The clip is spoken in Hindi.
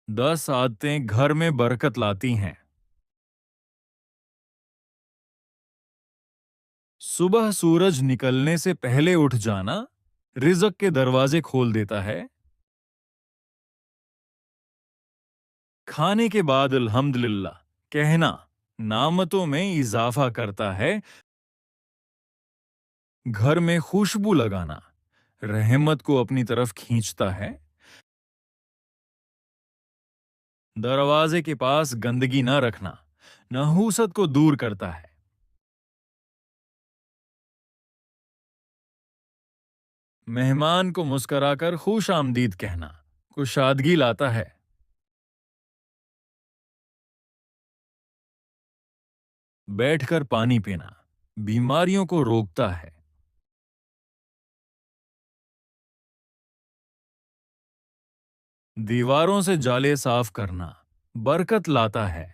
10 आदतें घर में बरकत लाती हैं। सुबह सूरज निकलने से पहले उठ जाना रिज़्क के दरवाजे खोल देता है। खाने के बाद अल्हम्दुलिल्लाह कहना नामतों में इजाफा करता है। घर में खुशबू लगाना रहमत को अपनी तरफ खींचता है। दरवाजे के पास गंदगी न रखना नहूसत को दूर करता है। मेहमान को मुस्कुराकर खुश आमदीद कहना कुशादगी लाता है। बैठकर पानी पीना बीमारियों को रोकता है। दीवारों से जाले साफ करना बरकत लाता है।